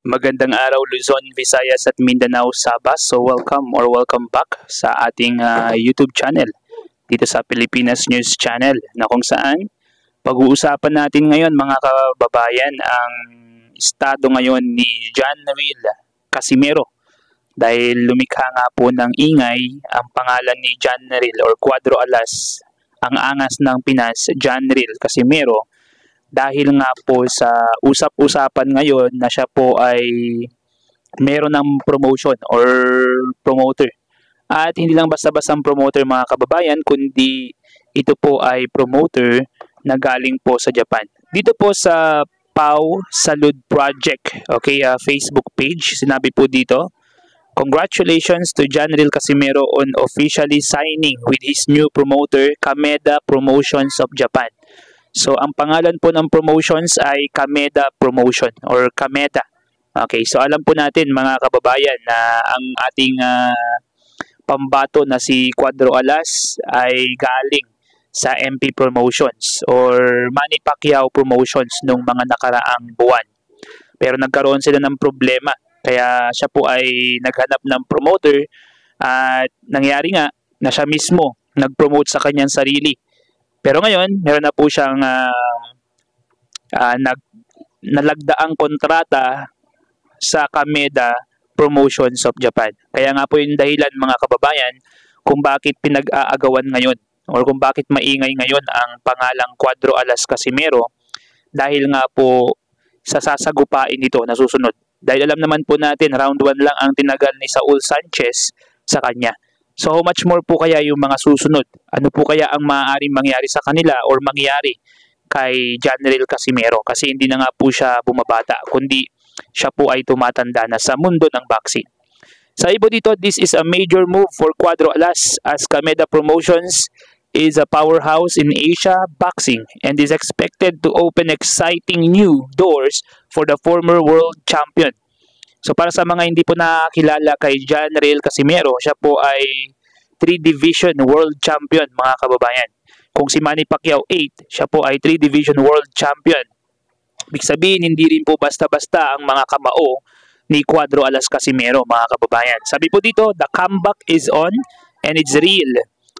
Magandang araw Luzon, Visayas at Mindanao, Sabah. So welcome back sa ating YouTube channel dito sa Pilipinas News Channel na kung saan pag-uusapan natin ngayon mga kababayan ang estado ngayon ni John Will Casimero dahil lumikha nga po ng ingay ang pangalan ni John Will or Cuadro Alas, ang angas ng Pinas, John Will Casimero. Dahil nga po sa usap-usapan ngayon na siya po ay meron ng promotion or promoter. At hindi lang basta-basta promoter mga kababayan, kundi ito po ay promoter na galing po sa Japan. Dito po sa Pau Salud Project, okay, Facebook page, sinabi po dito, "Congratulations to John Will Casimero on officially signing with his new promoter, Kameda Promotions of Japan." So, ang pangalan po ng promotions ay Kameda Promotion or Kameda. Okay, so alam po natin mga kababayan na ang ating pambato na si Cuadro Alas ay galing sa MP Promotions or Manny Pacquiao Promotions nung mga nakaraang buwan. Pero nagkaroon sila ng problema. Kaya siya po ay naghanap ng promoter at nangyari nga na siya mismo nag-promote sa kanyang sarili. Pero ngayon, meron na po siyang nalagdaang kontrata sa Kameda Promotions of Japan. Kaya nga po yung dahilan mga kababayan kung bakit pinag-aagawan ngayon or kung bakit maingay ngayon ang pangalang Cuadro Alas Casimero dahil nga po sa sasagupain ito na susunod. Dahil alam naman po natin, round 1 lang ang tinagal ni Saul Sanchez sa kanya. So how much more po kaya yung mga susunod? Ano po kaya ang maaaring mangyari sa kanila or mangyari kay John Will Casimero? Kasi hindi na nga po siya bumabata, kundi siya po ay tumatanda na sa mundo ng boxing. Sa ibo dito, this is a major move for Cuadro Alas as Kameda Promotions is a powerhouse in Asia boxing and is expected to open exciting new doors for the former world champion. So para sa mga hindi po nakakilala kay John Will Casimero, siya po ay 3-division world champion mga kababayan. Kung si Manny Pacquiao 8, siya po ay 3-division world champion. Ibig sabihin, hindi rin po basta-basta ang mga kamao ni Cuadro Alas Casimero mga kababayan. Sabi po dito, the comeback is on and it's real.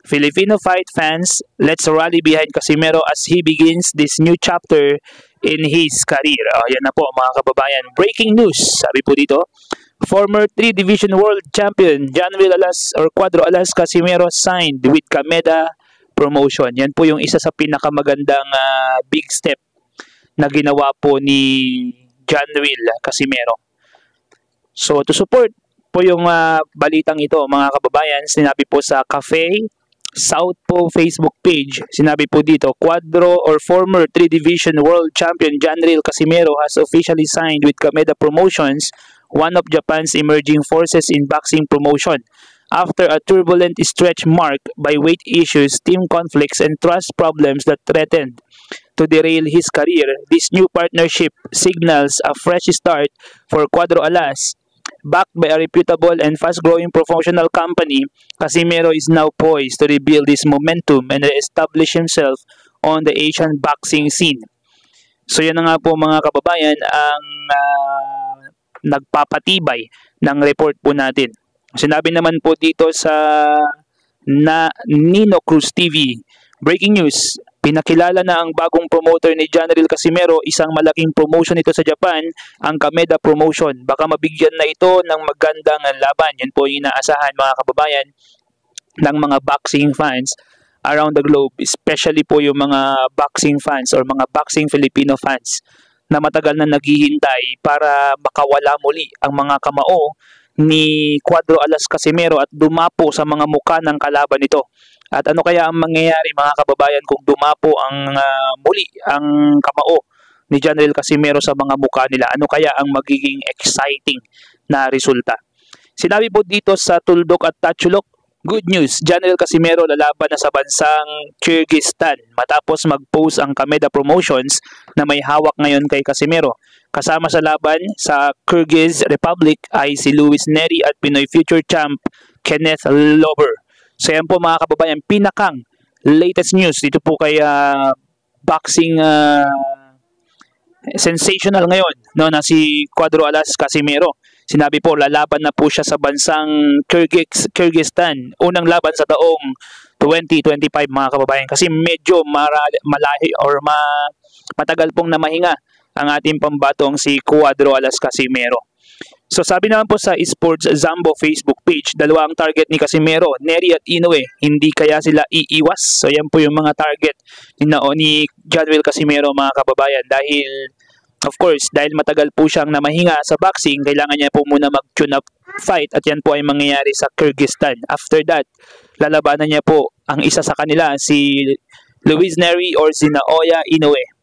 Filipino fight fans, let's rally behind Casimero as he begins this new chapter in his career. Yan na po mga kababayan. Breaking news, sabi po dito, former 3-division world champion John Will Alas or Cuadro Alas Casimero signed with Kameda Promotion. Yan po yung isa sa pinakamagandang big step na ginawa po ni John Will Casimero. So to support po yung balitang ito mga kababayan, sinabi po sa Cafe South po Facebook page, sinabi po dito, Cuadro or former 3-division world champion John Will Casimero has officially signed with Kameda Promotions, one of Japan's emerging forces in boxing promotion. After a turbulent stretch marked by weight issues, team conflicts, and trust problems that threatened to derail his career, this new partnership signals a fresh start for Cuadro Alas. Backed by a reputable and fast-growing professional company, Casimero is now poised to rebuild his momentum and establish himself on the Asian boxing scene. So yan na nga po mga kababayan ang nagpapatibay ng report po natin. Sinabi naman po dito sa Nino Cruz TV, breaking news, pinakilala na ang bagong promoter ni John Will Casimero, isang malaking promotion ito sa Japan, ang Kameda Promotion. Baka mabigyan na ito ng magandang laban. Yan po yung inaasahan mga kababayan ng mga boxing fans around the globe, especially po yung mga boxing fans or mga boxing Filipino fans na matagal na naghihintay para makawala muli ang mga kamao ni Cuadro Alas Casimero at dumapo sa mga muka ng kalaban nito. At ano kaya ang mangyayari mga kababayan kung dumapo ang muli ang kamao ni John Will Casimero sa mga mukha nila? Ano kaya ang magiging exciting na resulta? Sinabi po dito sa Tuldok at Tatchulok, good news, John Will Casimero lalaban na sa bansang Kyrgyzstan matapos mag-post ang Kameda Promotions na may hawak ngayon kay Casimero. Kasama sa laban sa Kyrgyz Republic ay si Luis Neri at Pinoy future champ Kenneth Lober. So yan po mga kababayan, pinakang latest news dito po kay boxing sensational ngayon, no, na si Cuadro Alas Casimero. Sinabi po, lalaban na po siya sa bansang Kyrgyzstan. Unang laban sa taong 2025 mga kababayan. Kasi medyo malahi or matagal pong namahinga ang ating pambatong si Cuadro Alas Casimero. So sabi naman po sa Esports Zambo Facebook page, dalawa ang target ni Casimero, Nery at Inoue. Hindi kaya sila iiwas? So yan po yung mga target ni Jonwell Casimero mga kababayan. Dahil of course, dahil matagal po siyang namahinga sa boxing, kailangan niya po muna mag-tune up fight at yan po ay mangyayari sa Kyrgyzstan. After that, lalabanan niya po ang isa sa kanila, si Luis Nery or si Naoya Inoue.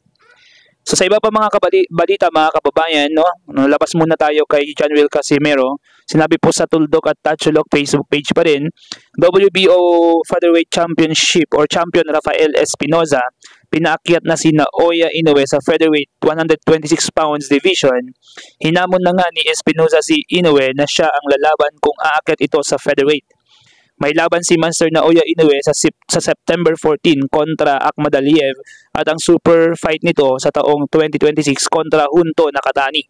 So sa iba pa mga balita mga kababayan, no, labas muna tayo kay Jonwell Casimero. Sinabi po sa Tuldok at Tacholok Facebook page pa rin, WBO Featherweight Championship or Champion Rafael Espinoza, pinaakyat na si Naoya Inoue sa Featherweight 126 pounds division. Hinamon na nga ni Espinoza si Inoue na siya ang lalaban kung aakyat ito sa Featherweight. May laban si Master Naoya Inoue sa September 14 kontra Akhmadaliev at ang super fight nito sa taong 2026 kontra Junto Nakatani.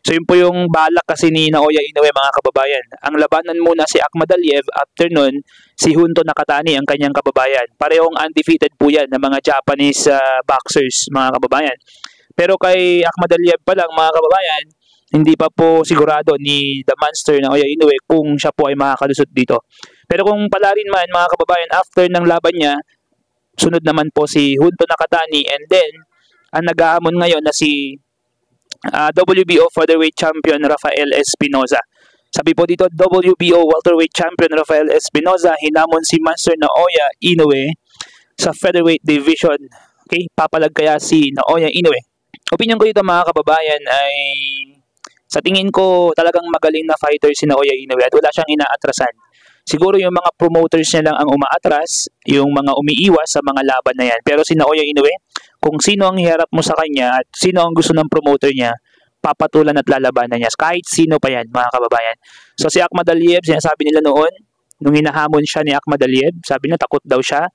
So yun po yung balak kasi ni Naoya Inoue mga kababayan. Ang labanan muna si Akhmadaliev, after nun si Junto Nakatani ang kanyang kababayan. Parehong undefeated po yan ng mga Japanese boxers mga kababayan. Pero kay Akhmadaliev pa lang mga kababayan, hindi pa po sigurado ni The Monster Naoya Inoue kung siya po ay makakalusot dito. Pero kung pala rin man mga kababayan, after ng laban niya, sunod naman po si Junto Nakatani, and then ang nag-aamon ngayon na si WBO Featherweight Champion Rafael Espinoza. Sabi po dito, WBO Welterweight Champion Rafael Espinoza hinamon si Master Naoya Inoue sa Featherweight Division. Okay, papalag kaya si Naoya Inoue? Opinion ko dito mga kababayan ay sa tingin ko talagang magaling na fighter si Naoya Inoue at wala siyang inaatrasan. Siguro yung mga promoters niya lang ang umaatras, yung mga umiiwas sa mga laban na yan. Pero si Naoya Inoue, kung sino ang hiharap mo sa kanya at sino ang gusto ng promoter niya, papatulan at lalabanan niya. Kahit sino pa yan, mga kababayan. So si Akhmadaliev, sinasabi nila noon, nung hinahamon siya ni Akhmadaliev, sabi niya takot daw siya.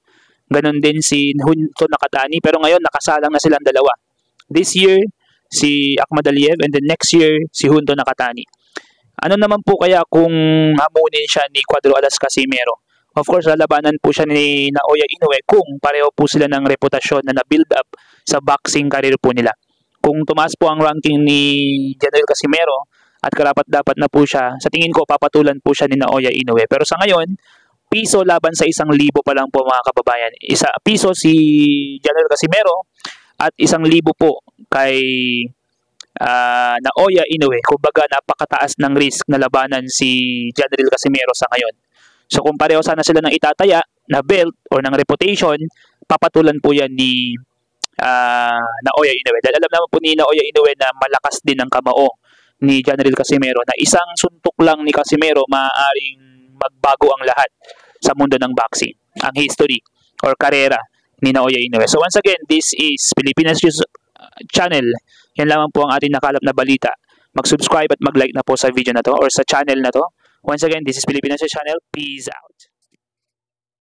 Ganon din si Junto Nakatani, pero ngayon nakasalang na silang dalawa. This year, si Akhmadaliev, and then next year, si Junto Nakatani. Ano naman po kaya kung hamunin siya ni Cuadro Alas Casimero? Of course, lalabanan po siya ni Naoya Inoue kung pareho po sila ng reputasyon na na-build up sa boxing career po nila. Kung tumaas po ang ranking ni Jonwell Casimero at karapat-dapat na po siya, sa tingin ko papatulan po siya ni Naoya Inoue. Pero sa ngayon, piso laban sa 1,000 pa lang po mga kababayan. Piso si Jonwell Casimero at 1,000 po kay Naoya Inoue. Kumbaga napakataas ng risk na labanan si Jonwell Casimero sa ngayon. So kung pareho sana sila ng itataya na belt or ng reputation, papatulan po yan ni Naoya Inoue. Dahil alam naman po ni Naoya Inoue na malakas din ang kamao ni Jonwell Casimero, na isang suntok lang ni Casimero maaaring magbago ang lahat sa mundo ng boxing, ang history or karera ni Naoya Inoue. So once again, this is Pilipinas News Channel. Yan lamang po ang ating nakalap na balita. Mag-subscribe at mag-like na po sa video na to or sa channel na to. Once again, this is Pilipinas News Channel. Peace out.